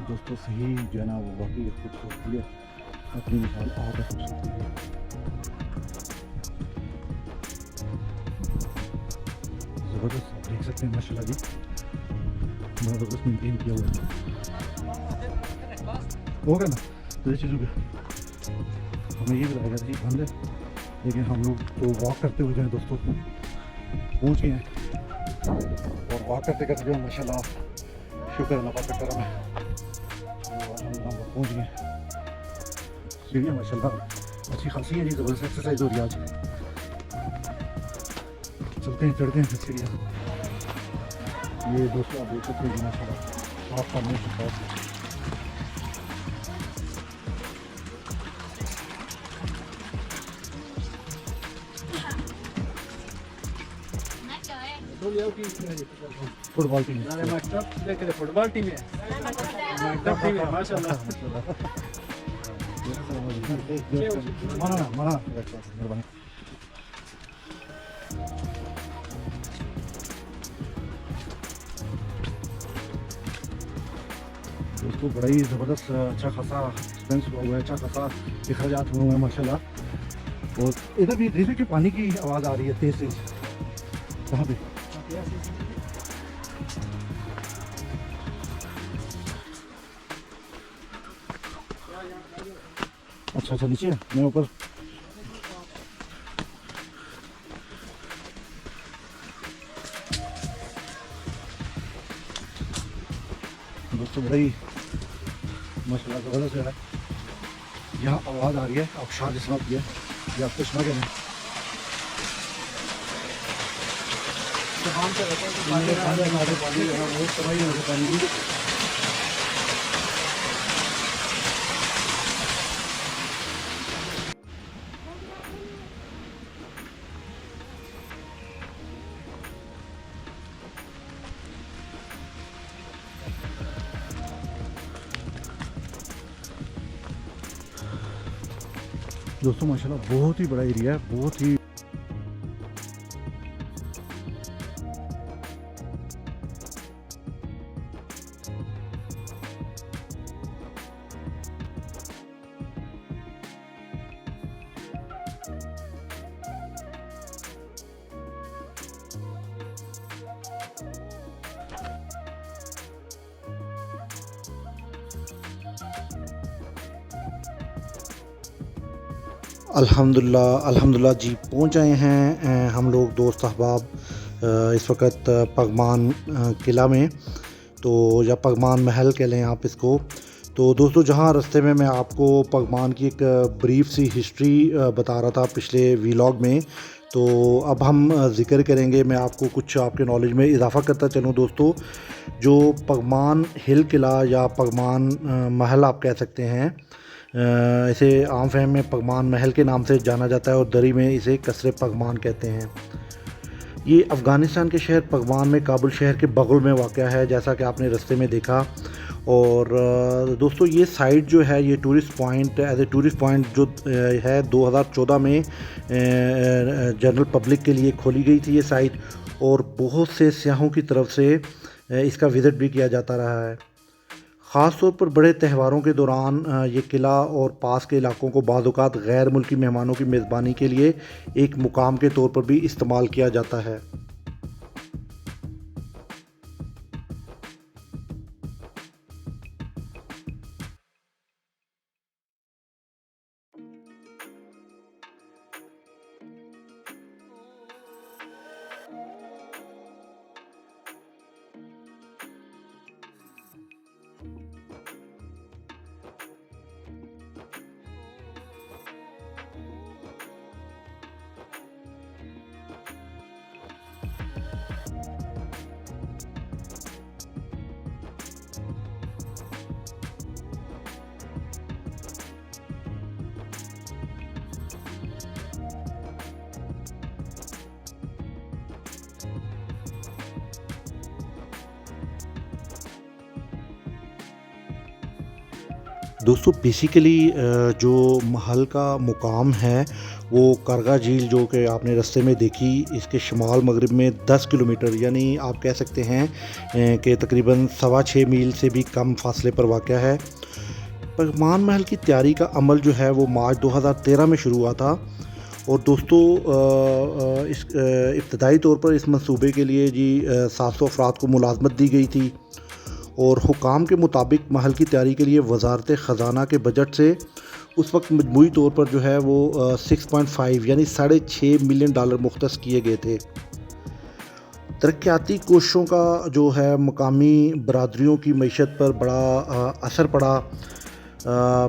दोस्तों सही जो है ना वो वाकई खूबसूरती है अपनी मिसाल आग है खूबसूरती है। ज़बरदस्त आप देख सकते हैं माशाल्लाह जी ज़बरदस्त मेंटेन किया हुआ है। होगा ना तो ये चीज़ों का हमें ये बताया गया था जी बंद है, लेकिन हम लोग तो वॉक करते हुए जो है दोस्तों पहुँच गए हैं और वॉक करते करते जो है माशाल्लाह शुक्र अल्लाह पाक का करम है हम पहुँच गए। सीढ़ियाँ माशाल्लाह अच्छी खासी हैं जी, ज़बरदस्त एक्सरसाइज हो रही है आज। चलते हैं चढ़ते हैं सीढ़ियाँ। ये दोस्तों आप देख सकते हैं माशाल्लाह साफ पानी है। फुटबॉल टीम फुटबॉल टीम है माशाल्लाह। मना मेहरबानी। दोस्तों बड़ा ही ज़बरदस्त अच्छा खासा एक्सपेंस हुआ है, अच्छा खासा अखराजात हुए हैं माशाल्लाह। और इधर भी देखिए कि पानी की आवाज़ आ रही है तेज़ तेज़। कहाँ पे? अच्छा अच्छा नीचे मैं ऊपर। दोस्तों बड़ा ही माशाल्लाह ज़बरदस्त है। यहाँ आवाज़ आ रही है अब जिसमें की है या आपको सुना क्या पानी की। दोस्तों माशाल्लाह बहुत ही बड़ा एरिया है, बहुत ही अल्हम्दुलिल्लाह जी पहुंच आए हैं हम लोग दोस्त अहबाब इस वक्त पगमान किला में, तो या पगमान महल कह लें आप इसको। तो दोस्तों जहां रास्ते में मैं आपको पगमान की एक ब्रीफ सी हिस्ट्री बता रहा था पिछले वीलॉग में, तो अब हम ज़िक्र करेंगे। मैं आपको कुछ आपके नॉलेज में इजाफ़ा करता चलूँ दोस्तों। जो पगमान हिल किला या पगमान महल आप कह सकते हैं, इसे आम फहम में पगमान महल के नाम से जाना जाता है और दरी में इसे कसरे पगमान कहते हैं। ये अफ़गानिस्तान के शहर पगमान में काबुल शहर के बगल में वाक़या है, जैसा कि आपने रास्ते में देखा। और दोस्तों ये साइट जो है ये tourist point as a tourist point जो है 2014 में जनरल पब्लिक के लिए खोली गई थी ये साइट, और बहुत से सियाहों की तरफ से इसका विज़िट भी किया जाता रहा है। ख़ास तौर पर बड़े त्योहारों के दौरान ये किला और पास के इलाकों को बाज़ औक़ात गैर मुल्की मेहमानों की मेज़बानी के लिए एक मुकाम के तौर पर भी इस्तेमाल किया जाता है। दोस्तों बेसिकली जो महल का मुकाम है वो कारगा झील जो कि आपने रास्ते में देखी, इसके शुमाल मगरिब में 10 किलोमीटर यानी आप कह सकते हैं कि तकरीबन 6.25 मील से भी कम फासले पर वाक़या है। पगमान महल की तैयारी का अमल जो है वो मार्च 2013 में शुरू हुआ था। और दोस्तों इस इब्तदाई तौर पर इस मंसूबे के लिए जी 700 अफराद को मुलाजमत दी गई थी। और हुकाम के मुताबिक महल की तैयारी के लिए वजारत ख़जाना के बजट से उस वक्त मजमूई तौर पर जो है वो 6.5 यानी $6.5 मिलियन मुख्तस किए गए थे। तरक्याती कोशिशों का जो है मकामी बरादरियों की मईशत पर बड़ा असर पड़ा।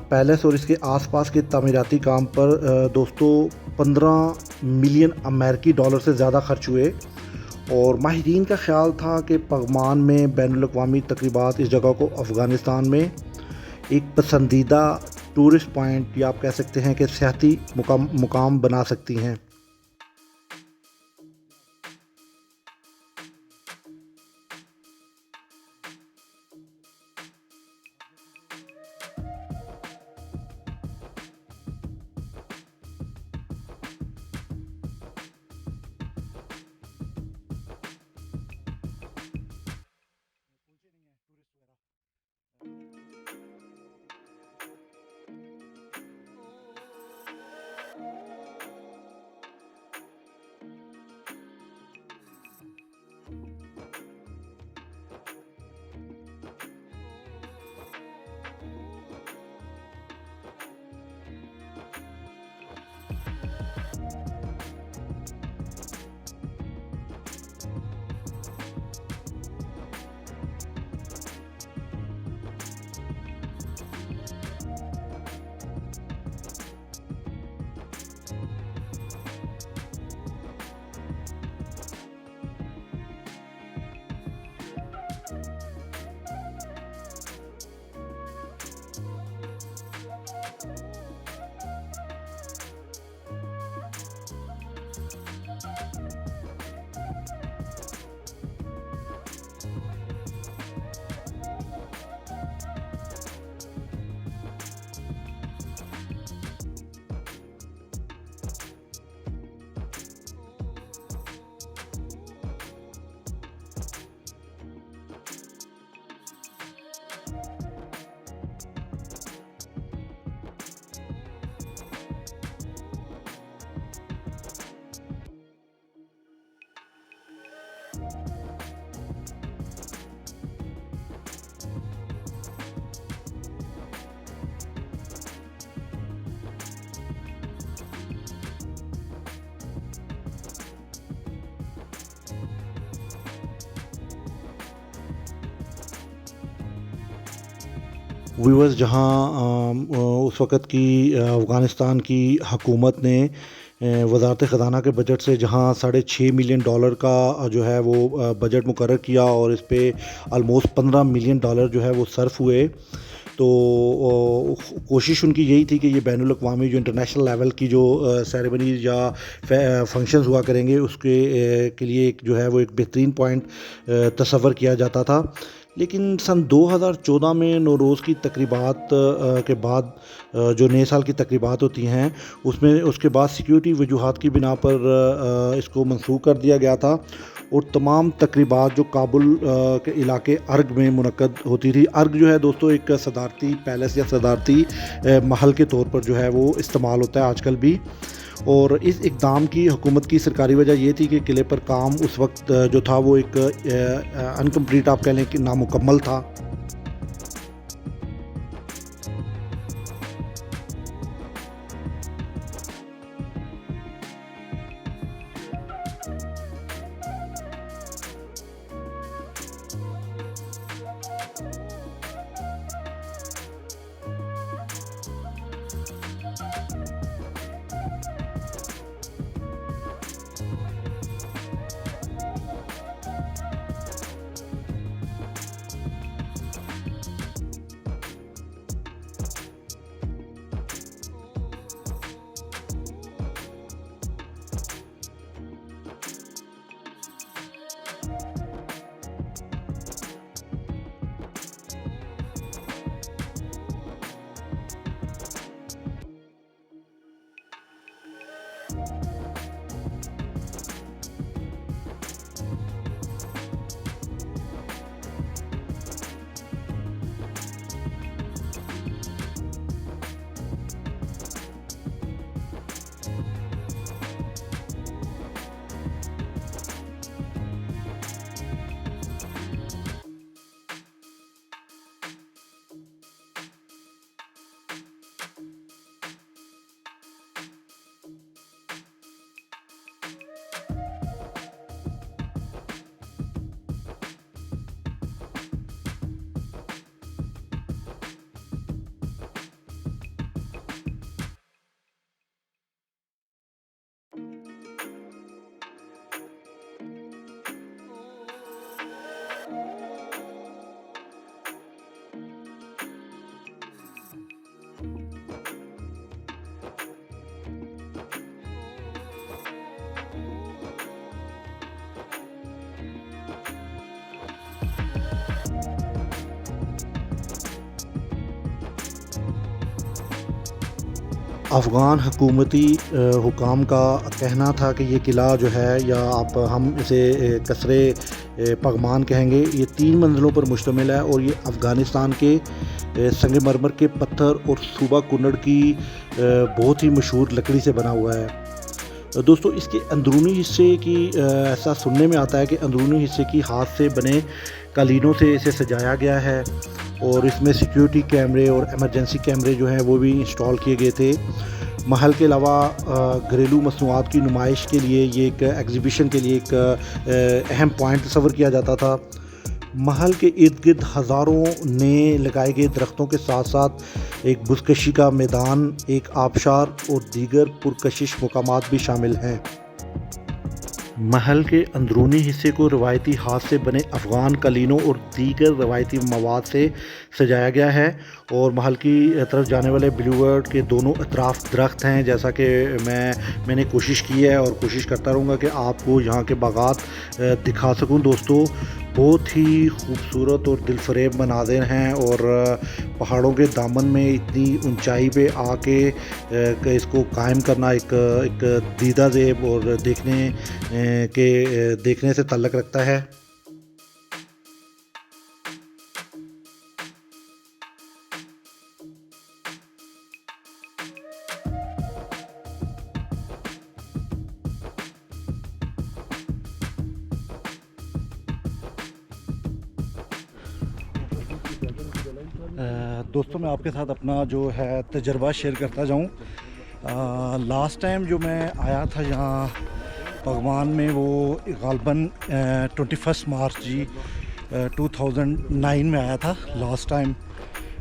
पैलेस और इसके आसपास के तामीराती काम पर दोस्तों 15 मिलियन अमेरिकी डॉलर से ज़्यादा खर्च हुए। और माहिरीन का ख्याल था कि पगमान में बैनुल-अक़वामी तक़रीबात इस जगह को अफ़गानिस्तान में एक पसंदीदा टूरिस्ट पॉइंट या आप कह सकते हैं कि सियाहती मुकाम बना सकती हैं। व्यूअर्स जहां उस वक़्त की अफ़गानिस्तान की हुकूमत ने वज़ारत ख़ज़ाना के बजट से जहां $6.5 मिलियन का जो है वो बजट मुकर्रर किया और इस पे ऑलमोस्ट $15 मिलियन जो है वो सर्फ हुए। तो कोशिश उनकी यही थी कि ये बैनुल-अक़वामी जो इंटरनेशनल लेवल की जो सेरेमनीज़ या फंक्शंस हुआ करेंगे उसके के लिए एक जो है वो एक बेहतरीन पॉइंट तसव्वुर किया जाता था। लेकिन सन 2014 में नौरोज़ की तकरीबात के बाद जो नए साल की तकरीबात होती हैं उसमें उसके बाद सिक्योरिटी वजूहात की बिना पर इसको मनसूख कर दिया गया था। और तमाम तकरीबात जो काबुल के इलाके अर्ग में मुनक्कद होती थी। अर्ग जो है दोस्तों एक सदारती पैलेस या सदारती महल के तौर पर जो है वो इस्तेमाल होता है आजकल भी। और इस इक़दाम की हुकूमत की सरकारी वजह ये थी कि किले पर काम उस वक्त जो था वो एक अनकम्प्लीट आप कह लें कि नामुकम्मल था। अफ़गान हुकूमती हुकाम का कहना था कि ये किला जो है, या हम इसे कसरे पगमान कहेंगे, ये 3 मंजिलों पर मुश्तमिल है और ये अफ़गानिस्तान के संगमरमर के पत्थर और सूबा कुन्नड़ की बहुत ही मशहूर लकड़ी से बना हुआ है। दोस्तों, इसके अंदरूनी हिस्से की ऐसा सुनने में आता है कि अंदरूनी हिस्से की हाथ से बने कालीनों से इसे सजाया गया है और इसमें सिक्योरिटी कैमरे और इमरजेंसी कैमरे जो हैं वो भी इंस्टॉल किए गए थे। महल के अलावा घरेलू मसनूआत की नुमाइश के लिए ये एक एग्ज़िबिशन के लिए एक अहम पॉइंट तस्वर किया जाता था। महल के इर्द गिर्द हज़ारों नए लगाए गए दरख्तों के साथ साथ एक बुज़कशी का मैदान, एक आबशार और दीगर पुरकशिश मकामात भी शामिल हैं। महल के अंदरूनी हिस्से को रवायती हाथ से बने अफ़गान कालीनों और दीगर रवायती मवाद से सजाया गया है और महल की तरफ जाने वाले ब्लूवर्ड के दोनों अतराफ दरख्त हैं। जैसा कि मैंने कोशिश की है और कोशिश करता रहूँगा कि आपको यहाँ के बागात दिखा सकूँ। दोस्तों, बहुत ही खूबसूरत और दिलफरेब मनाज़िर हैं और पहाड़ों के दामन में इतनी ऊंचाई पे आके इसको कायम करना एक दीदा ज़ेब और देखने से ताल्लुक़ रखता है। दोस्तों, मैं आपके साथ अपना जो है तजर्बा शेयर करता जाऊँ। लास्ट टाइम जो मैं आया था यहाँ पगमान में, वो गालबन 21 मार्च 2009 में आया था लास्ट टाइम।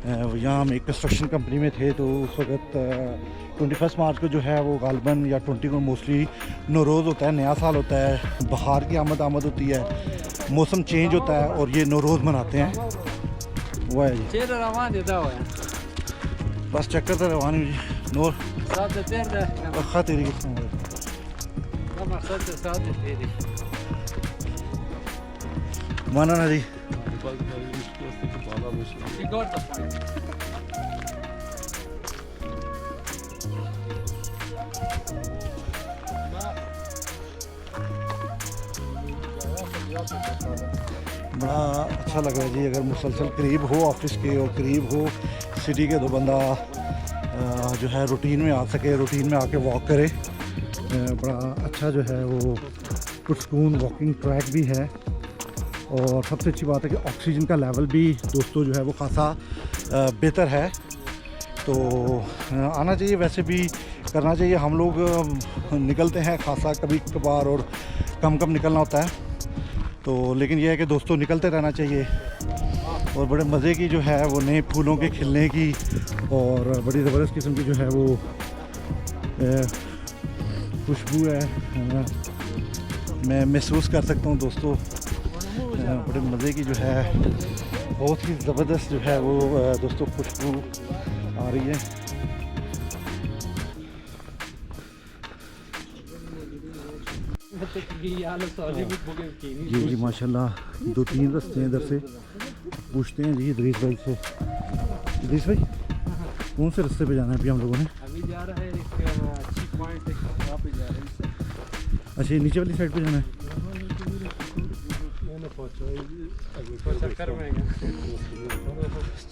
यहाँ हम एक कंस्ट्रक्शन कंपनी में थे, तो उस वक्त 21 मार्च को जो है वो गालबन या 20 को मोस्टली नौरोज़ होता है, नया साल होता है, बहार की आमद होती है, मौसम चेंज होता है और ये नौरोज़ मनाते हैं। वो है जी, बस चक्कर तो रवानी जी नूर तेरी माना ना जी। बड़ा अच्छा लग रहा है जी। अगर मुसलसल करीब हो ऑफिस के और करीब हो सिटी के, तो बंदा जो है रूटीन में आ सके, रूटीन में आके वॉक करे। बड़ा अच्छा जो है वो पुरसकून वॉकिंग ट्रैक भी है और सबसे अच्छी बात है कि ऑक्सीजन का लेवल भी दोस्तों जो है वो खासा बेहतर है। तो आना चाहिए, वैसे भी करना चाहिए। हम लोग निकलते हैं खासा कभी कभार और कम निकलना होता है, तो लेकिन यह है कि दोस्तों निकलते रहना चाहिए। और बड़े मज़े की जो है वो नए फूलों के खिलने की और बड़ी ज़बरदस्त किस्म की जो है वो खुशबू है, मैं महसूस कर सकता हूँ दोस्तों। बड़े मज़े की जो है बहुत ही ज़बरदस्त जो है वो दोस्तों खुशबू आ रही है। जी माशाल्लाह, 2-3 रास्ते हैं इधर से। पूछते हैं जी इदरीस भाई से। इदरीस भाई, कौन से रास्ते पे जाना है अभी हम लोगों ने? अभी जा रहा है एक अच्छी पॉइंट है, वहाँ पे जा रहे हैं। अच्छा, नीचे वाली साइड पे जाना है।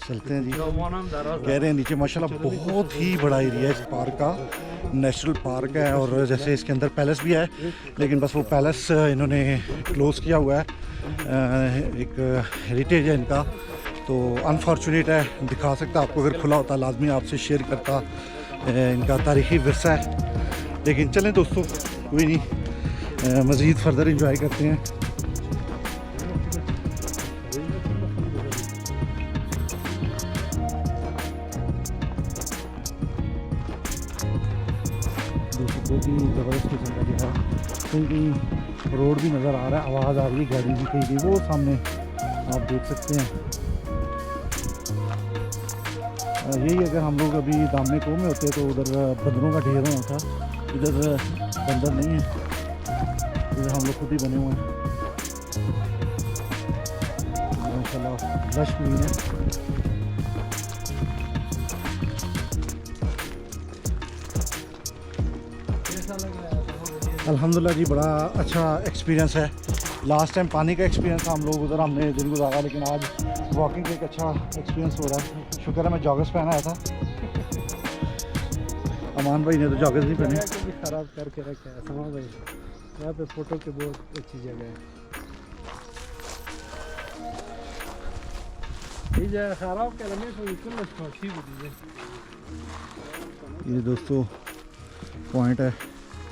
चलते हैं जी। कह रहे हैं नीचे माशाल्लाह बहुत ही बड़ा एरिया है इस पार्क का, नेशनल पार्क है और जैसे इसके अंदर पैलेस भी है, लेकिन बस वो पैलेस इन्होंने क्लोज़ किया हुआ है। एक हेरिटेज है इनका, तो अनफॉर्चुनेट है, दिखा सकता आपको, अगर खुला होता लाजमी आपसे शेयर करता। इनका तारीख़ी विरसा है। लेकिन चलें दोस्तों, कोई नहीं, मज़ीद फर्दर इंजॉय करते हैं। बहुत ही ज़बरदस्त किस्म का जो है, कहीं रोड भी नज़र आ रहा है, आवाज़ आ रही है गाड़ी की कहीं वो सामने आप देख सकते हैं। यही अगर हम लोग अभी दामने को में होते तो उधर बंदरों का ढेर होना था। इधर बंदर नहीं है, इधर हम लोग खुद ही बने हुए हैं। माशाल्लाह लश ग्रीन है। कैसा लग रहा है? अल्हम्दुलिल्लाह जी, बड़ा अच्छा एक्सपीरियंस है। लास्ट टाइम पानी का एक्सपीरियंस था, हम लोग उधर हमने दिन गुजारा, लेकिन आज वॉकिंग का एक अच्छा एक्सपीरियंस हो रहा है। शुक्र है मैं जॉगर्स पहना आया था। अमान भाई ने तो जॉगर्स नहीं पहने। जगह को भी खराब करके रखा है समा भाई। यहाँ पे फोटो की बहुत अच्छी जगह है। ये जगह खराब करने को बिल्कुल अच्छी भी है। ये दोस्तों पॉइंट है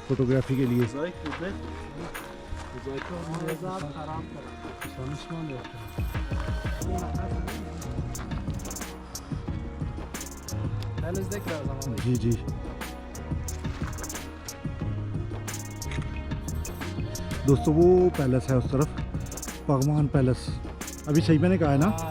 फोटोग्राफी के लिए। खराब पैलेस देख रहा था। जी जी, दोस्तों वो पैलेस है उस तरफ, पगमान पैलेस। अभी सही मैंने कहा है ना?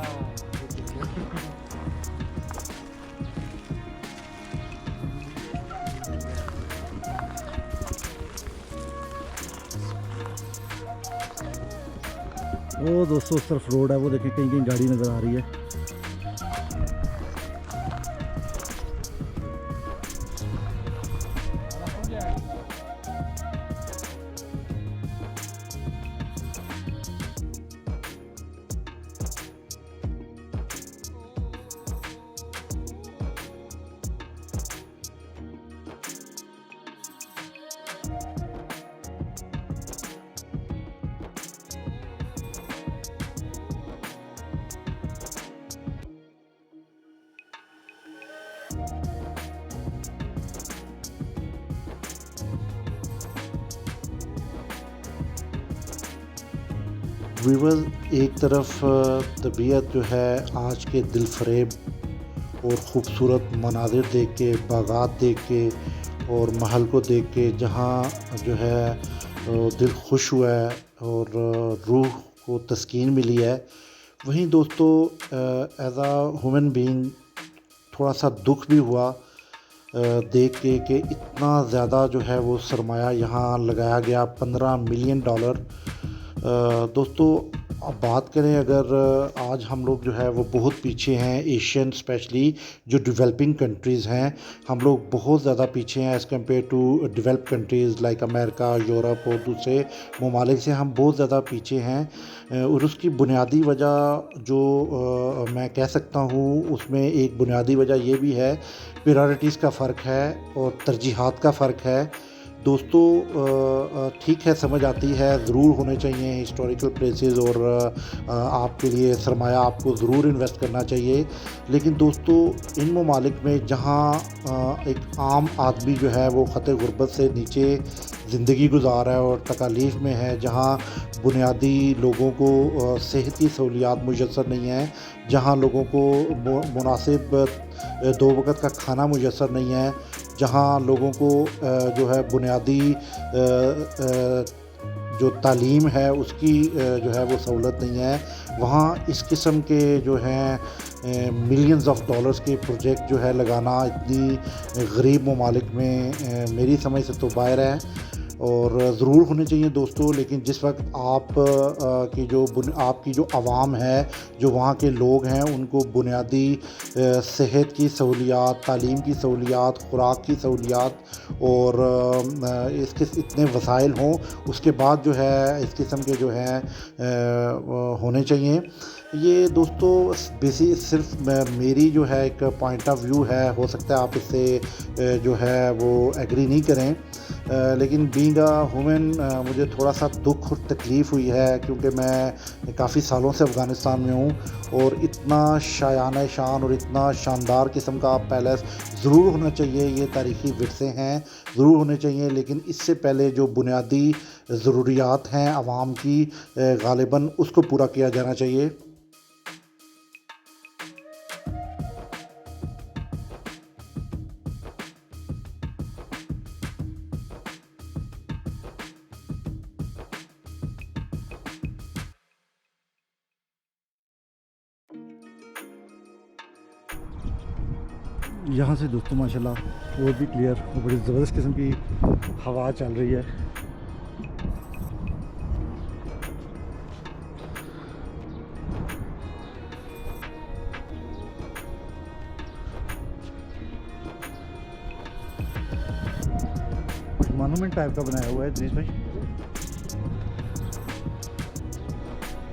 वो दोस्तों उस तरफ रोड है, वो देखें कहीं कहीं गाड़ी नज़र आ रही है। व्यूअर्स, एक तरफ तबीयत जो है आज के दिलफरेब और ख़ूबसूरत मनाजिर देख के, बागात देख के और महल को देख के जहाँ जो है दिल खुश हुआ है और रूह को तस्कीन मिली है, वहीं दोस्तों एज आ ह्यूमन बीइंग थोड़ा सा दुख भी हुआ देख के कि इतना ज़्यादा जो है वो सरमाया यहाँ लगाया गया, $15 मिलियन। दोस्तों अब बात करें, अगर आज हम लोग जो है वो बहुत पीछे हैं, एशियन स्पेशली जो डेवलपिंग कंट्रीज़ हैं, हम लोग बहुत ज़्यादा पीछे हैं as compare to developed countries like America, Europe और दूसरे ममालिक से हम बहुत ज़्यादा पीछे हैं। और उसकी बुनियादी वजह जो मैं कह सकता हूँ, उसमें एक बुनियादी वजह ये भी है, प्रायोरिटीज़ का फ़र्क है और तरजीहात का फ़र्क है। दोस्तों ठीक है, समझ आती है, ज़रूर होने चाहिए हिस्टोरिकल प्लेसेस और आपके लिए सरमाया आपको ज़रूर इन्वेस्ट करना चाहिए। लेकिन दोस्तों इन ममालिक में जहाँ एक आम आदमी जो है वो ख़तरे गुर्बत से नीचे ज़िंदगी गुजार रहा है और तकालीफ़ में है, जहाँ बुनियादी लोगों को सेहत की सहूलियात मुयस्सर नहीं है, जहाँ लोगों को मुनासिब 2 वक़्त का खाना मुयस्सर नहीं है, जहाँ लोगों को जो है बुनियादी जो तालीम है उसकी जो है वो सहूलत नहीं है, वहाँ इस किस्म के जो हैं मिलियंस ऑफ डॉलर्स के प्रोजेक्ट जो है लगाना इतनी गरीब ममालिक में मेरी समझ से तो बाहर है। और ज़रूर होने चाहिए दोस्तों, लेकिन जिस वक्त आप आपकी जो आवाम है, जो वहाँ के लोग हैं, उनको बुनियादी सेहत की सहूलियात, तालीम की सहूलियात, खुराक की सहूलियात और इसके इतने वसाइल हों, उसके बाद जो है इस किस्म के जो हैं होने चाहिए। ये दोस्तों सिर्फ मेरी जो है एक पॉइंट ऑफ व्यू है, हो सकता है आप इससे जो है वो एग्री नहीं करें, लेकिन बीइंग अ ह्यूमन मुझे थोड़ा सा दुख और तकलीफ़ हुई है, क्योंकि मैं काफ़ी सालों से अफ़गानिस्तान में हूँ और इतना शायाना शान और इतना शानदार किस्म का पैलेस ज़रूर होना चाहिए। ये तारीख़ी विरसे हैं, ज़रूर होने चाहिए, लेकिन इससे पहले जो बुनियादी ज़रूरियात हैं आवाम की, ग़ालिबन उसको पूरा किया जाना चाहिए। यहाँ से दोस्तों माशाल्लाह और भी क्लियर और बड़ी ज़बरदस्त किस्म की हवा चल रही है। मॉन्यूमेंट टाइप का बनाया हुआ है इद्रीस भाई।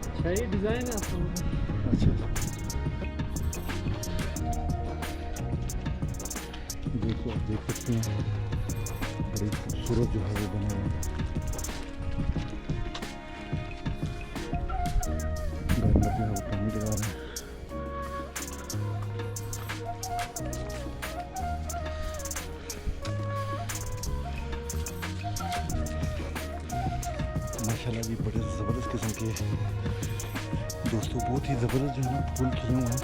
अच्छा ये डिज़ाइन है आपका? अच्छा देखो आप देख सकते हैं बड़ी खूबसूरत जो है वो बना हुआ है। गर्म जो है वो पानी लगा रहे हैं। माशाल्लाह जी बड़े ज़बरदस्त किस्म के दोस्तों, बहुत ही ज़बरदस्त जो है ना फूल खिले हुए हैं।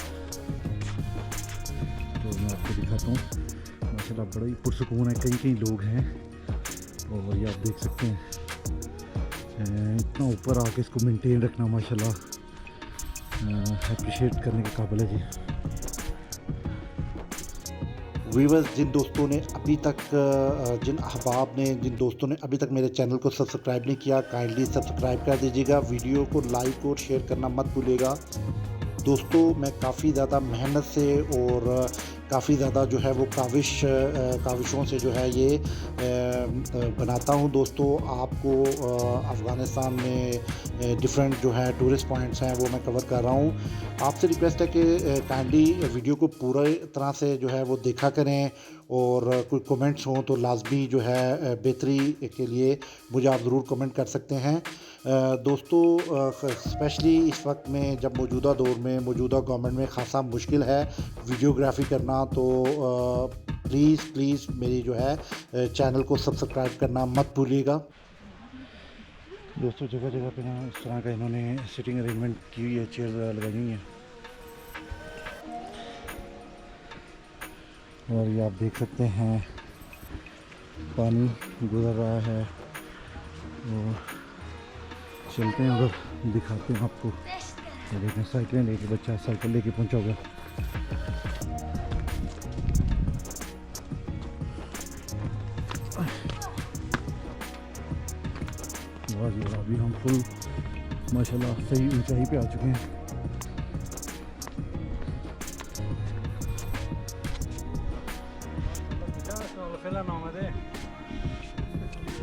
तो मैं आपको दिखाता हूँ माशाल्लाह बड़ा ही पुरसुकून है। कई कई लोग हैं और ये आप देख सकते हैं इतना ऊपर आके इसको मेंटेन रखना माशाल्लाह अप्रिशिएट करने के काबिल है जी। वीवर्स, जिन दोस्तों ने अभी तक जिन अहबाब ने जिन दोस्तों ने अभी तक मेरे चैनल को सब्सक्राइब नहीं किया, काइंडली सब्सक्राइब कर दीजिएगा। वीडियो को लाइक और शेयर करना मत भूलिएगा। दोस्तों मैं काफ़ी ज़्यादा मेहनत से और काफ़ी ज़्यादा जो है वो काविशों से जो है ये बनाता हूँ। दोस्तों आपको अफ़गानिस्तान में डिफरेंट जो है टूरिस्ट पॉइंट्स हैं वो मैं कवर कर रहा हूँ। आपसे रिक्वेस्ट है कि काइंडली वीडियो को पूरी तरह से जो है वो देखा करें और कोई कमेंट्स हों तो लाजमी जो है बेहतरी के लिए मुझे आप ज़रूर कमेंट कर सकते हैं। दोस्तों स्पेशली इस वक्त में जब मौजूदा दौर में मौजूदा गवर्नमेंट में ख़ासा मुश्किल है वीडियोग्राफी करना, तो प्लीज़ मेरी जो है चैनल को सब्सक्राइब करना मत भूलिएगा। दोस्तों जगह जगह पे ना इस तरह का इन्होंने सिटिंग अरेंजमेंट की हुई है, चेयर लगाई हुई हैं और ये आप देख सकते हैं पानी गुजर रहा है। और चलते हैं उधर दिखाते हैं आपको। ये देखें साइकिलें लेके बच्चा साइकिल लेके पहुंचा होगा। वाह जी वाह, अभी हम फुल माशाल्लाह सही ऊंचाई पे आ चुके हैं।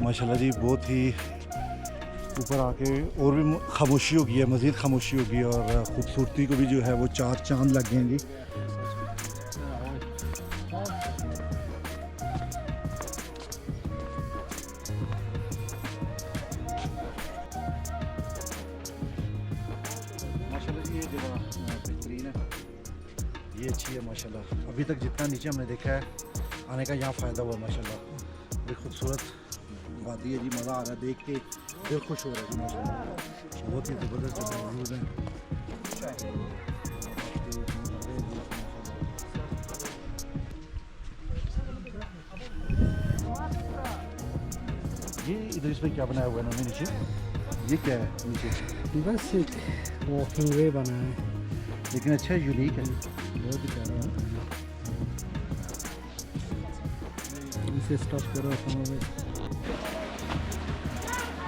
माशाल्लाह जी बहुत ही ऊपर आके और भी खामोशी हो गई है, मज़ीद खामोशी हो गई और ख़ूबसूरती को भी जो है वो चार चांद लग गए हैं जी। माशाल्लाह जी ये जगह बेहतरीन है, ये अच्छी है माशाल्लाह। अभी तक जितना नीचे हमने देखा है आने का यहाँ फ़ायदा हुआ माशाल्लाह। बड़ी खूबसूरत वादी है जी, मज़ा आ रहा है देख के, दिल खुश हो रहा है जी माशाल्लाह। बहुत ही ज़बरदस्त व्यूज़ हैं। ये इधर इसमें क्या बनाया हुआ है इन्होंने नीचे, ये क्या है नीचे? बस एक वॉकिंग वे बना है, लेकिन अच्छा यूनिक है, बहुत ही प्यारा है। इसे स्टॉप करो समय में।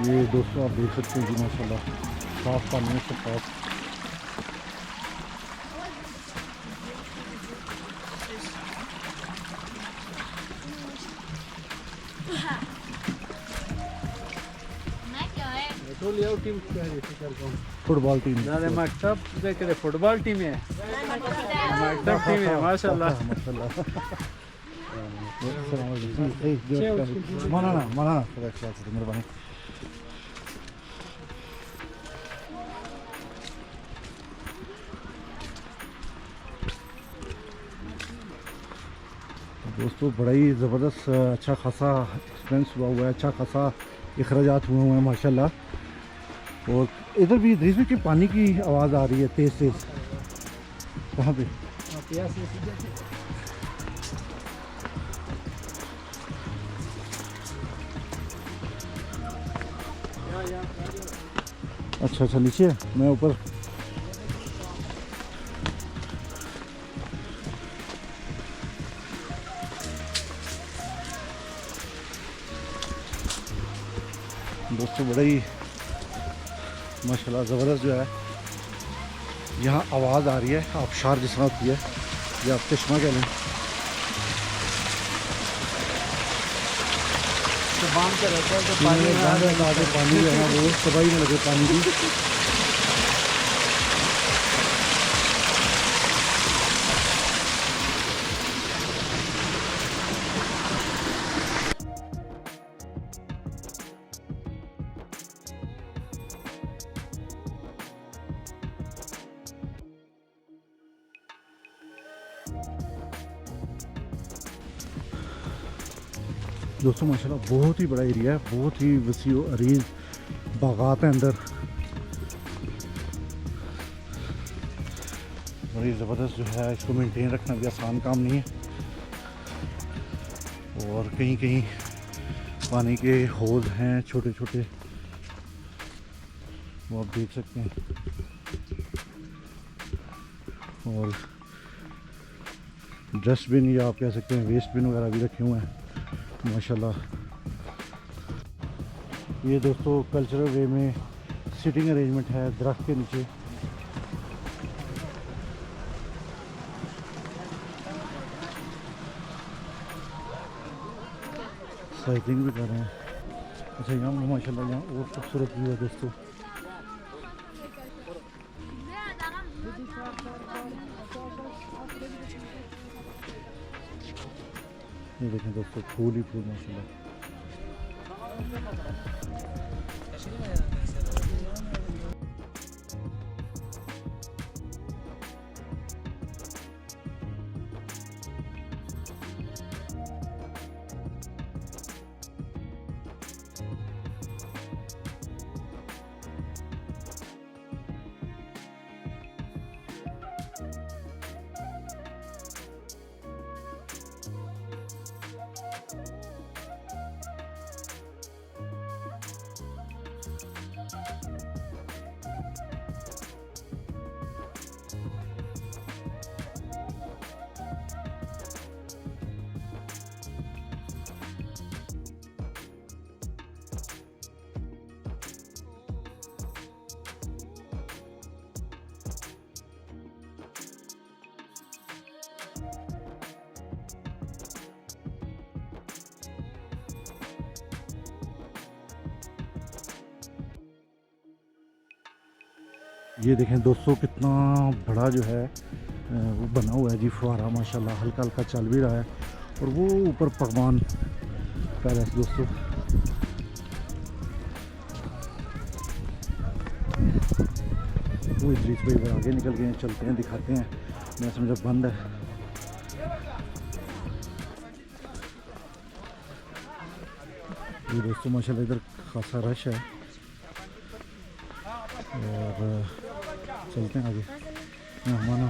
ये दोस्तों आप देख सकते हैं जी माशाल्लाह साफ पानी में साफ। टीम फुटबॉल टीम मकतब देखे फुटबॉल टीम है, मकतब टीम है माशाल्लाह। मनाना मेहरबानी। दोस्तों बड़ा ही ज़बरदस्त अच्छा खासा एक्सपेंस हुआ है, अच्छा खासा अखराजात हुए हैं माशाल्लाह। और इधर भी इधर भी कि पानी की आवाज़ आ रही है तेज़ तेज़। कहाँ पे? अच्छा नीचे है, मैं ऊपर। दोस्तों बड़ा ही माशाल्लाह ज़बरदस्त जो है यहाँ आवाज़ आ रही है, आबशार जिस तरह होती है, या आप चश्मा कह लें। तो बांध के रहता है तो पानी पानी जो है ना वो तबाही में लगे पानी की। दोस्तों माशाल्लाह बहुत ही बड़ा एरिया है, बहुत ही वसी अरीज बागात हैं अंदर, बड़ी ज़बरदस्त जो है। इसको मेंटेन रखना भी आसान काम नहीं है, और कहीं कहीं पानी के होल हैं छोटे छोटे, वो आप देख सकते हैं। और डस्टबिन या आप कह सकते हैं वेस्ट बिन वगैरह भी रखे हुए हैं माशाल्लाह। ये दोस्तों कल्चरल वे में सिटिंग अरेंजमेंट है दरख्त के नीचे। साइकिलिंग भी कर रहे हैं। अच्छा यहाँ माशाल्लाह यहाँ और खूबसूरत व्यू है दोस्तों। ये देखें दोस्तों फूल ही फूल माशाल्लाह। ये देखें दोस्तों कितना बड़ा जो है वो बना हुआ है जी फुहारा माशाल्लाह, हल्का हल्का चल भी रहा है। और वो ऊपर पकवान पैलेस दोस्तों। वो इद्रीस भाई आगे निकल गए हैं, चलते हैं दिखाते हैं। मैं समझा बंद है। ये दोस्तों माशाल्लाह इधर खासा रश है, और चलते हैं आगे। माना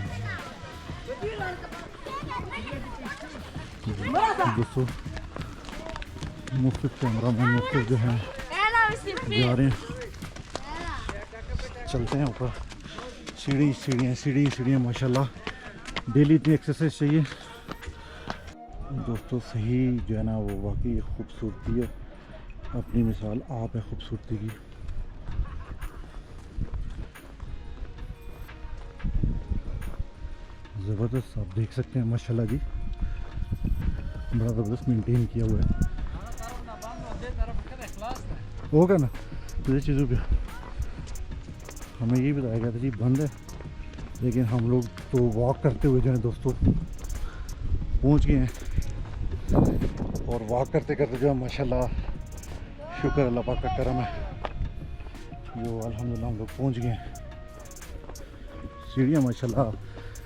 दोस्तों मुख्तलिफ कैमरा मैन मुख्तलिफ जो हैं जा रहे हैं। चलते हैं ऊपर। सीढ़ियाँ माशाल्लाह डेली इतनी एक्सरसाइज चाहिए दोस्तों। सही जो है ना वो वाकई खूबसूरती है, अपनी मिसाल आप है खूबसूरती की। ज़बरदस्त आप देख सकते हैं माशाल्लाह जी, बड़ा ज़बरदस्त मेंटेन किया हुआ है। होगा ना तुझे चीज़ों पे हमें यही बताया गया था जी बंद है, लेकिन हम लोग तो वॉक करते हुए जो है दोस्तों पहुंच गए हैं। और वॉक करते करते जो है माशाल्लाह शुक्र अल्लाह पाक का करम है, जो अल्हम्दुलिल्लाह हम लोग पहुंच गए हैं। सीढ़ियाँ माशाल्लाह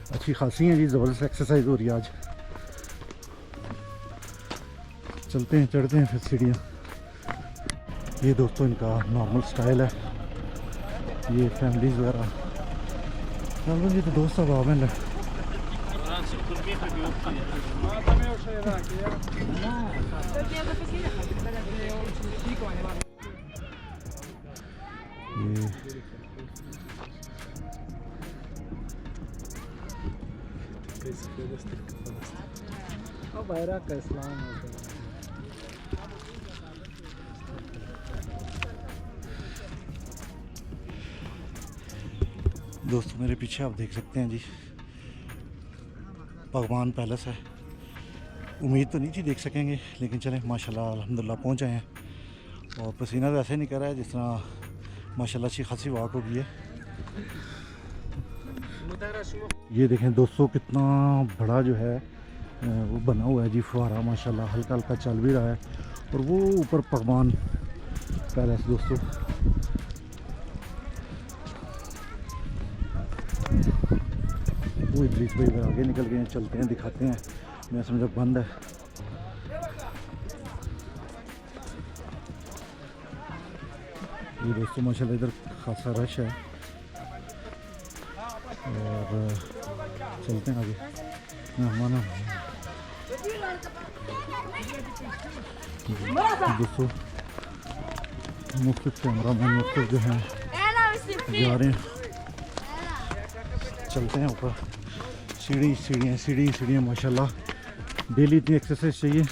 अच्छी खासी हैं जी, ज़बरदस्त एक्सरसाइज हो रही है आज। चलते हैं चढ़ते हैं फिर सीढ़ियाँ। ये दोस्तों इनका नॉर्मल स्टाइल है, ये फैमिलीज वगैरह ये तो दोस्त अब आवें ले। bayrak का इस्लाम होता है। दोस्तों मेरे पीछे आप देख सकते हैं जी, पगमान पैलेस है। उम्मीद तो नहीं थी देख सकेंगे, लेकिन चलें माशाल्लाह अल्हम्दुलिल्लाह पहुंच आए हैं। और पसीना तो ऐसे निकल रहा है जिस तरह माशाल्लाह अच्छी खासी वाक हो गई है। ये देखें दोस्तों कितना बड़ा जो है वो बना हुआ है जी फुहारा, माशाल्लाह हल्का हल्का चल भी रहा है। और वो ऊपर पगमान पैलेस दोस्तों, वो इदरीस भाई इधर आगे निकल गए हैं, चलते हैं दिखाते हैं। मैं समझा बंद है। ये दोस्तों माशाल्लाह इधर खासा रश है और चलते हैं आगे। मेहमान दोस्तों मुख्तलिफ कैमरा मैन मुख्तलिफ जो हैं जा रहे हैं, चलते हैं ऊपर। सीढ़ियाँ माशाल्लाह डेली इतनी एक्सरसाइज चाहिए।